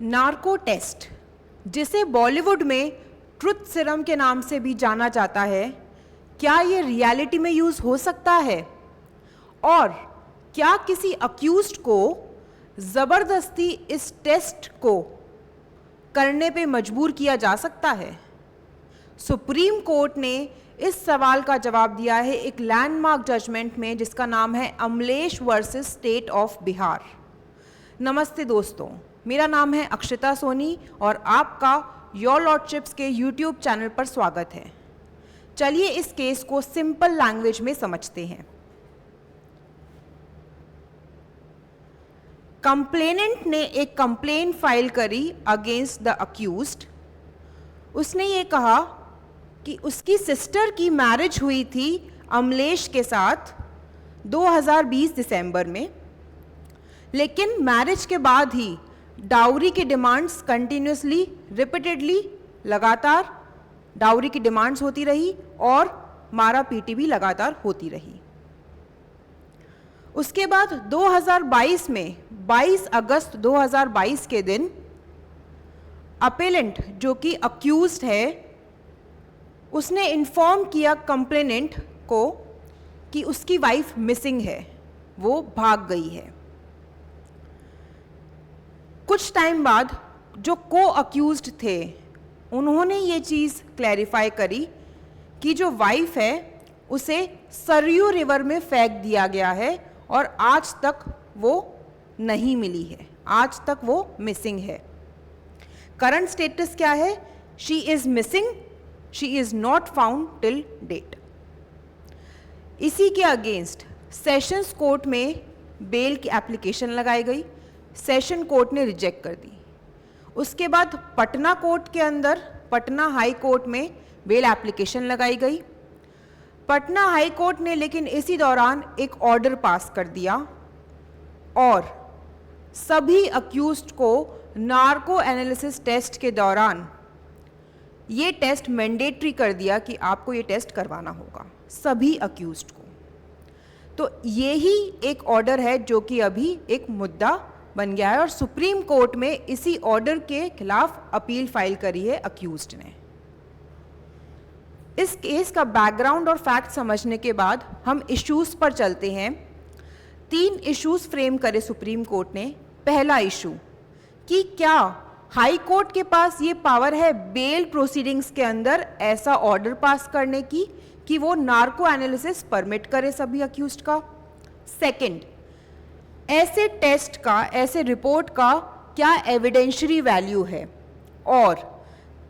Narco test, जिसे बॉलीवुड में truth serum के नाम से भी जाना जाता है, क्या ये रियलिटी में यूज़ हो सकता है? और क्या किसी अक्यूज्ड को ज़बरदस्ती इस टेस्ट को करने पे मजबूर किया जा सकता है? सुप्रीम कोर्ट ने इस सवाल का जवाब दिया है एक लैंडमार्क जजमेंट में, जिसका नाम है Amlesh versus state of Bihar. नमस्ते दोस्तों, मेरा नाम है अक्षिता सोनी और आपका योर लॉर्डशिप्स के यूट्यूब चैनल पर स्वागत है। चलिए इस केस को सिंपल लैंग्वेज में समझते हैं। कंप्लेनेंट ने एक कंप्लेन फाइल करी अगेंस्ट द अक्यूज्ड। उसने ये कहा कि उसकी सिस्टर की मैरिज हुई थी अमलेश के साथ 2020 दिसंबर में, लेकिन मैरिज के बाद ही डाउरी की डिमांड्स कंटिन्यूसली रिपीटेडली लगातार डाउरी की डिमांड्स होती रही और मारा पीटी भी लगातार होती रही। उसके बाद 2022 में 22 अगस्त 2022 के दिन अपेलेंट, जो कि अक्यूज्ड है, उसने इन्फॉर्म किया कंप्लेनेंट को कि उसकी वाइफ मिसिंग है, वो भाग गई है। कुछ टाइम बाद जो को अक्यूज्ड थे उन्होंने ये चीज़ क्लैरिफाई करी कि जो वाइफ है उसे सरयू रिवर में फेंक दिया गया है और आज तक वो नहीं मिली है, आज तक वो मिसिंग है। करंट स्टेटस क्या है? She is missing, she is not found till date. इसी के अगेंस्ट सेशंस कोर्ट में बेल की एप्लीकेशन लगाई गई, सेशन कोर्ट ने रिजेक्ट कर दी। उसके बाद पटना कोर्ट के अंदर पटना हाई कोर्ट में बेल एप्लीकेशन लगाई गई। पटना हाई कोर्ट ने लेकिन इसी दौरान एक ऑर्डर पास कर दिया और सभी अक्यूज्ड को नार्को एनालिसिस टेस्ट के दौरान ये टेस्ट मैंडेटरी कर दिया कि आपको ये टेस्ट करवाना होगा सभी अक्यूज्ड को। तो ये ही एक ऑर्डर है जो कि अभी एक मुद्दा बन गया है और सुप्रीम कोर्ट में इसी ऑर्डर के खिलाफ अपील फाइल करी है अक्यूज्ड ने। इस केस का बैकग्राउंड और फैक्ट समझने के बाद हम इश्यूज पर चलते हैं। 3 इश्यूज फ्रेम करे सुप्रीम कोर्ट ने। पहला इशू कि क्या हाई कोर्ट के पास ये पावर है बेल प्रोसीडिंग्स के अंदर ऐसा ऑर्डर पास करने की कि वो नार्को एनालिसिस परमिट करे सभी अक्यूज्ड का। सेकंड, ऐसे टेस्ट का, ऐसे रिपोर्ट का क्या एविडेंशियरी वैल्यू है और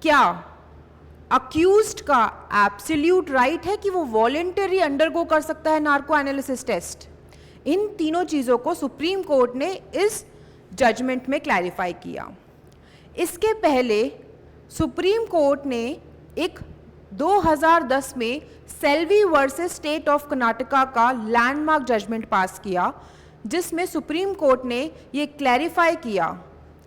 क्या अक्यूज्ड का एब्सोल्यूट राइट है कि वो वॉलेंटरी अंडरगो कर सकता है नार्को एनालिसिस टेस्ट। इन तीनों चीज़ों को सुप्रीम कोर्ट ने इस जजमेंट में क्लैरिफाई किया। इसके पहले सुप्रीम कोर्ट ने एक 2010 में Selvi versus state of Karnataka का लैंडमार्क जजमेंट पास किया, जिसमें सुप्रीम कोर्ट ने ये क्लैरिफाई किया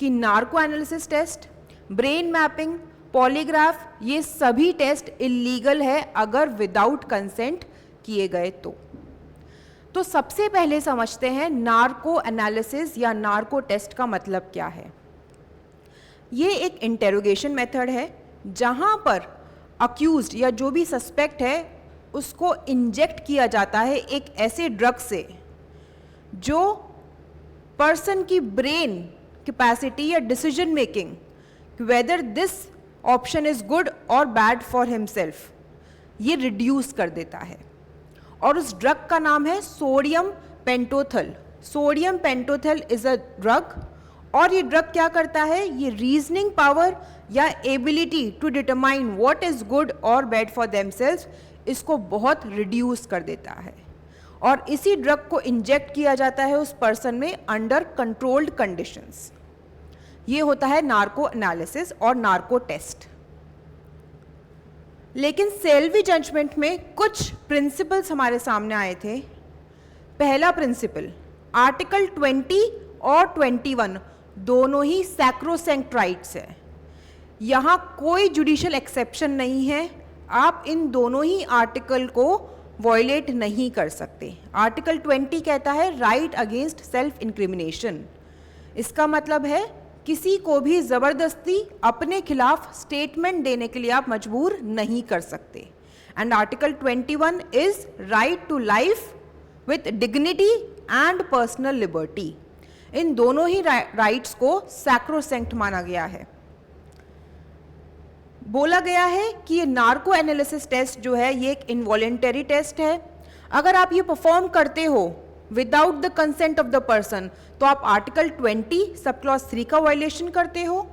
कि narco analysis test, brain mapping, polygraph, ये सभी टेस्ट इलीगल है अगर विदाउट कंसेंट किए गए तो सबसे पहले समझते हैं नार्को एनालिसिस या नार्को टेस्ट का मतलब क्या है। ये एक इंटेरोगेशन मेथड है जहां पर अक्यूज्ड या जो भी सस्पेक्ट है उसको इंजेक्ट किया जाता है एक ऐसे ड्रग से जो पर्सन की ब्रेन कैपेसिटी या decision making, whether this option is good और बैड फॉर हिमसेल्फ, ये रिड्यूस कर देता है। और उस ड्रग का नाम है sodium pentothal. Sodium pentothal is a drug और ये ड्रग क्या करता है? ये रीजनिंग पावर या ability to determine what is good और बैड फॉर देमसेल्व्स, इसको बहुत रिड्यूस कर देता है और इसी ड्रग को इंजेक्ट किया जाता है उस पर्सन में अंडर कंट्रोल्ड कंडीशंस। ये होता है नार्को एनालिसिस और नार्को टेस्ट। लेकिन सेल्वी जजमेंट में कुछ प्रिंसिपल्स हमारे सामने आए थे। पहला प्रिंसिपल, आर्टिकल 20 और 21 दोनों ही सैक्रोसैंक्ट राइट्स है, यहाँ कोई जुडिशियल एक्सेप्शन नहीं है। आप इन दोनों ही आर्टिकल को वॉयलेट नहीं कर सकते। आर्टिकल 20 कहता है राइट अगेंस्ट सेल्फ इंक्रिमिनेशन। इसका मतलब है किसी को भी ज़बरदस्ती अपने खिलाफ स्टेटमेंट देने के लिए आप मजबूर नहीं कर सकते। And article 21 is right to life with dignity and personal liberty. इन दोनों ही राइट्स को सैक्रोसैंक्ट माना गया है। बोला गया है कि ये नार्को एनालिसिस टेस्ट जो है ये एक इनवॉलेंटरी टेस्ट है। अगर आप ये परफॉर्म करते हो without the consent of the person तो आप आर्टिकल 20 सब क्लॉज 3 का वायलेशन करते हो,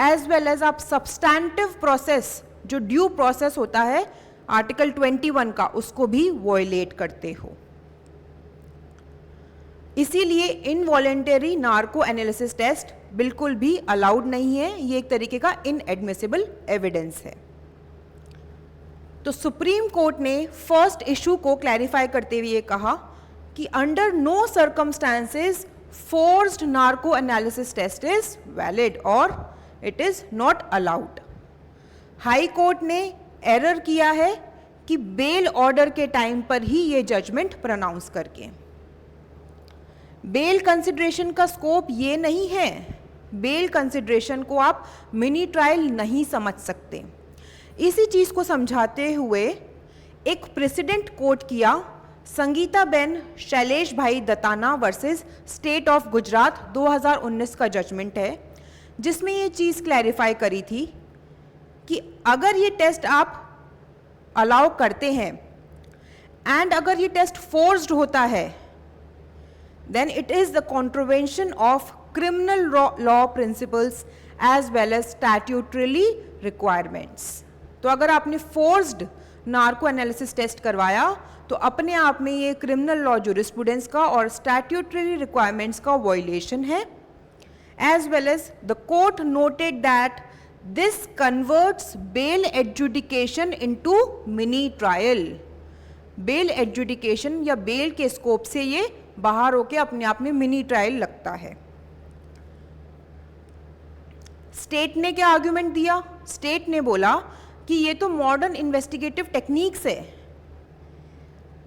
एज वेल एज आप सब्सटैंटिव प्रोसेस जो ड्यू प्रोसेस होता है आर्टिकल 21 का उसको भी वायलेट करते हो। इसीलिए इनवॉलेंटरी नार्को एनालिसिस टेस्ट बिल्कुल भी अलाउड नहीं है, ये एक तरीके का इनएडमिसिबल एविडेंस है। तो सुप्रीम कोर्ट ने फर्स्ट इशू को क्लैरिफाई करते हुए कहा कि under no circumstances forced narco analysis test is valid और it is not allowed. High Court ने एरर किया है कि बेल ऑर्डर के टाइम पर ही ये जजमेंट प्रोनाउंस करके। बेल कंसिडरेशन का स्कोप ये नहीं है, बेल कंसिडरेशन को आप मिनी ट्रायल नहीं समझ सकते। इसी चीज़ को समझाते हुए एक प्रेसिडेंट कोट किया संगीता बेन शैलेश भाई दत्ताना वर्सेस स्टेट ऑफ गुजरात 2019 का जजमेंट है, जिसमें ये चीज़ क्लैरिफाई करी थी कि अगर ये टेस्ट आप अलाउ करते हैं एंड अगर ये टेस्ट फोर्स्ड होता है then it is the contravention of criminal law principles as well as statutory requirements। तो अगर आपने फोर्स्ड नार्को एनालिसिस टेस्ट करवाया तो अपने आप में ये क्रिमिनल लॉ जूरिस्प्रूडेंस का और स्टैट्यूटरी रिक्वायरमेंट्स का वायलेशन है। As well as the court noted that this converts bail adjudication into mini trial. Bail adjudication या बेल के स्कोप से ये बाहर होके अपने आप में मिनी ट्रायल लगता है। स्टेट ने क्या आर्ग्यूमेंट दिया? स्टेट ने बोला कि ये तो मॉडर्न इन्वेस्टिगेटिव टेक्निक्स है।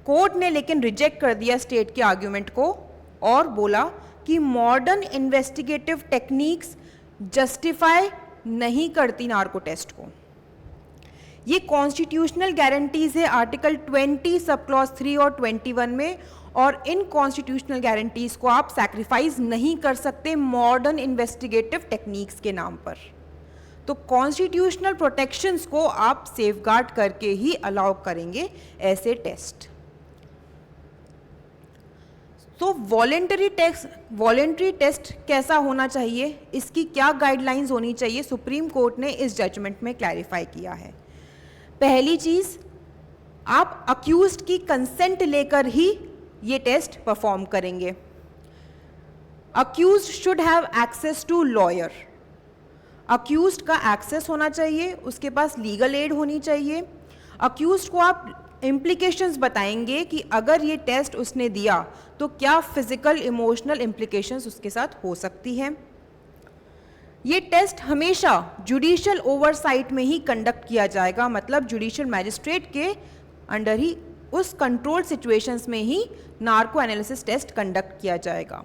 कोर्ट ने लेकिन रिजेक्ट कर दिया स्टेट के आर्ग्यूमेंट को और बोला कि मॉडर्न इन्वेस्टिगेटिव टेक्निक्स जस्टिफाई नहीं करती नार्को टेस्ट को। ये कॉन्स्टिट्यूशनल गारंटीज है आर्टिकल 20 सब क्लॉज 3 और 21 में, और इन कॉन्स्टिट्यूशनल गारंटीज को आप सैक्रिफाइस नहीं कर सकते मॉडर्न इन्वेस्टिगेटिव टेक्निक्स के नाम पर। तो कॉन्स्टिट्यूशनल प्रोटेक्शंस को आप सेफगार्ड करके ही अलाउ करेंगे ऐसे टेस्ट। तो वॉलेंटरी टेस्ट कैसा होना चाहिए, इसकी क्या गाइडलाइंस होनी चाहिए, सुप्रीम कोर्ट ने इस जजमेंट में क्लैरिफाई किया है। पहली चीज, आप अक्यूज्ड की कंसेंट लेकर ही ये टेस्ट परफॉर्म करेंगे। Accused should have access to lawyer. Accused का एक्सेस होना चाहिए, उसके पास लीगल एड होनी चाहिए। अक्यूज्ड को आप इम्प्लीकेशंस बताएंगे कि अगर ये टेस्ट उसने दिया तो क्या फिजिकल इमोशनल इम्प्लीकेशंस उसके साथ हो सकती हैं। ये टेस्ट हमेशा जुडिशियल ओवरसाइट में ही कंडक्ट किया जाएगा, मतलब जुडिशियल मैजिस्ट्रेट के अंडर ही उस कंट्रोल सिचुएशंस में ही नार्को एनालिसिस टेस्ट कंडक्ट किया जाएगा।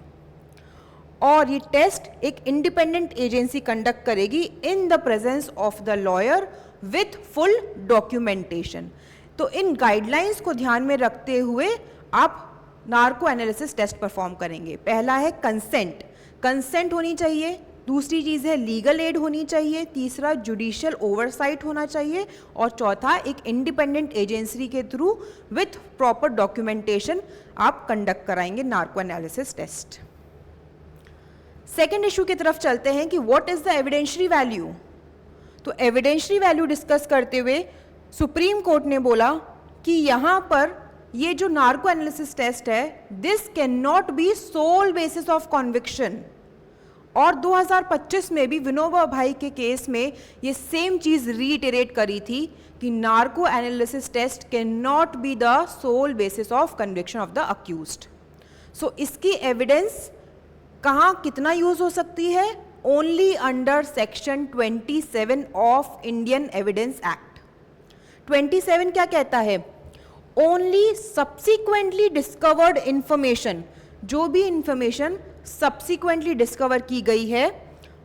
और ये टेस्ट एक इंडिपेंडेंट एजेंसी कंडक्ट करेगी in the presence of the lawyer with full documentation. तो इन गाइडलाइंस को ध्यान में रखते हुए आप नार्को एनालिसिस टेस्ट परफॉर्म करेंगे। पहला है कंसेंट, कंसेंट होनी चाहिए। दूसरी चीज़ है लीगल एड होनी चाहिए। तीसरा जुडिशियल ओवरसाइट होना चाहिए। और चौथा एक इंडिपेंडेंट एजेंसी के थ्रू विथ प्रॉपर डॉक्यूमेंटेशन आप कंडक्ट कराएंगे narco analysis test. Second issue की तरफ चलते हैं कि what is the evidentiary value. तो एविडेंशियरी वैल्यू डिस्कस करते हुए सुप्रीम कोर्ट ने बोला कि यहाँ पर ये जो नार्को एनालिसिस टेस्ट है this can not be sole basis of conviction. और 2025 में भी विनोबा भाई के केस में ये सेम चीज़ रीइटरेट करी थी कि narco analysis test can not be the sole basis of conviction of the accused. So इसकी एविडेंस कहाँ कितना यूज हो सकती है? Only under section 27 of Indian Evidence Act. 27 क्या कहता है? ओनली सब्सिक्वेंटली डिस्कवर्ड इंफॉर्मेशन, जो भी इंफॉर्मेशन सब्सिक्वेंटली डिस्कवर की गई है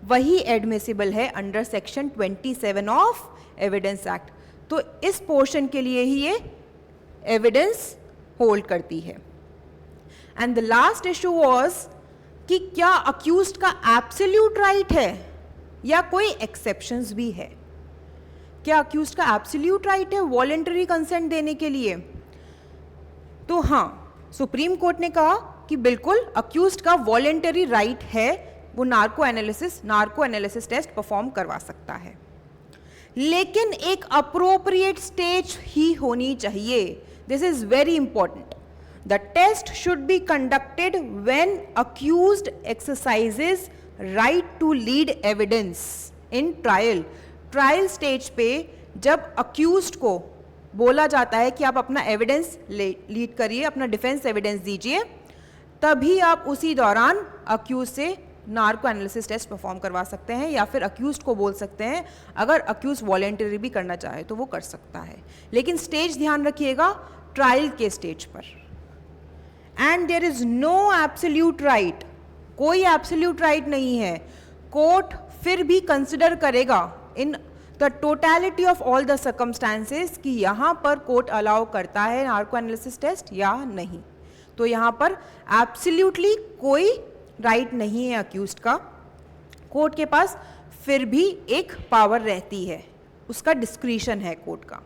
वही एडमिसिबल है under section 27 of evidence act. तो इस पोर्शन के लिए ही ये एविडेंस होल्ड करती है। And the last issue was कि क्या अक्यूज्ड का एब्सोल्यूट राइट है या कोई एक्सेप्शंस भी है। क्या अक्यूज्ड का एब्सोल्यूट राइट है वॉलंटरी कंसेंट देने के लिए? तो हाँ, सुप्रीम कोर्ट ने कहा कि बिल्कुल अक्यूज्ड का वॉलंटरी राइट है, वो नार्को एनालिसिस टेस्ट परफॉर्म करवा सकता है, लेकिन एक अप्रोप्रिएट स्टेज ही होनी चाहिए। This is very important. The test should be conducted when accused exercises right to lead evidence in trial. Trial stage पे जब अक्यूज्ड को बोला जाता है कि आप अपना एविडेंस लीड करिए, अपना डिफेंस एविडेंस दीजिए, तभी आप उसी दौरान अक्यूज से नार्को एनालिसिस टेस्ट परफॉर्म करवा सकते हैं, या फिर अक्यूज्ड को बोल सकते हैं अगर अक्यूज वॉलेंटरी भी करना चाहे तो वो कर सकता है। लेकिन स्टेज ध्यान रखिएगा, ट्रायल के स्टेज पर। And there is no absolute right, कोई एब्सोल्यूट राइट नहीं है। कोर्ट फिर भी कंसिडर करेगा in the totality of all the circumstances कि यहाँ पर कोर्ट अलाउ करता है नार्को एनालिसिस टेस्ट या नहीं। तो यहाँ पर एब्सोल्यूटली कोई राइट नहीं है अक्यूज्ड का। कोर्ट के पास फिर भी एक पावर रहती है, उसका डिस्क्रिशन है कोर्ट का।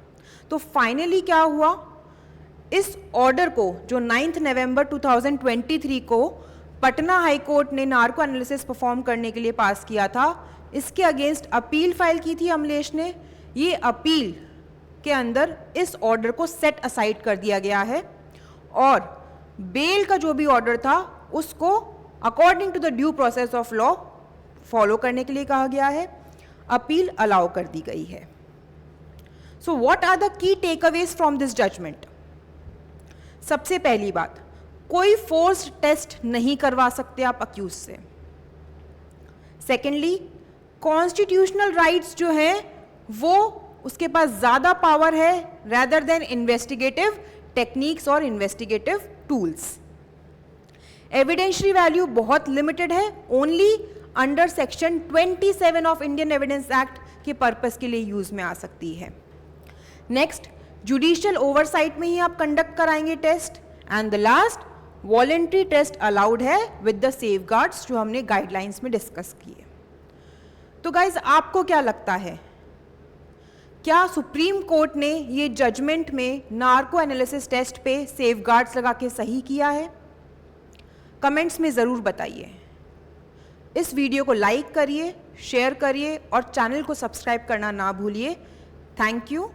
तो फाइनली क्या हुआ, इस ऑर्डर को जो 9 नवंबर 2023 को पटना हाई कोर्ट ने नार्को एनालिसिस परफॉर्म करने के लिए पास किया था, इसके अगेंस्ट अपील फाइल की थी अमलेश ने। ये अपील के अंदर इस ऑर्डर को सेट असाइड कर दिया गया है और बेल का जो भी ऑर्डर था उसको according to the due process of law follow करने के लिए कहा गया है। अपील अलाउ कर दी गई है। So what are the key takeaways from this judgment? सबसे पहली बात, कोई फोर्स्ड टेस्ट नहीं करवा सकते आप अक्यूज से। सेकेंडली, कॉन्स्टिट्यूशनल राइट्स जो हैं वो उसके पास ज़्यादा पावर है रैदर देन इन्वेस्टिगेटिव टेक्निक्स और इन्वेस्टिगेटिव टूल्स। एविडेंशियरी वैल्यू बहुत लिमिटेड है, only under section 27 of Indian Evidence act के पर्पस के लिए यूज में आ सकती है। नेक्स्ट, जुडिशियल ओवरसाइट में ही आप कंडक्ट कराएंगे test. And the last, voluntary test allowed है विद द सेफगार्ड्स जो हमने गाइडलाइंस में डिस्कस किए। तो गाइज, आपको क्या लगता है, क्या सुप्रीम कोर्ट ने ये जजमेंट में नार्को एनालिसिस टेस्ट पे सेफगार्ड्स लगा के सही किया है? कमेंट्स में ज़रूर बताइए। इस वीडियो को लाइक करिए, शेयर करिए और चैनल को सब्सक्राइब करना ना भूलिए। Thank you.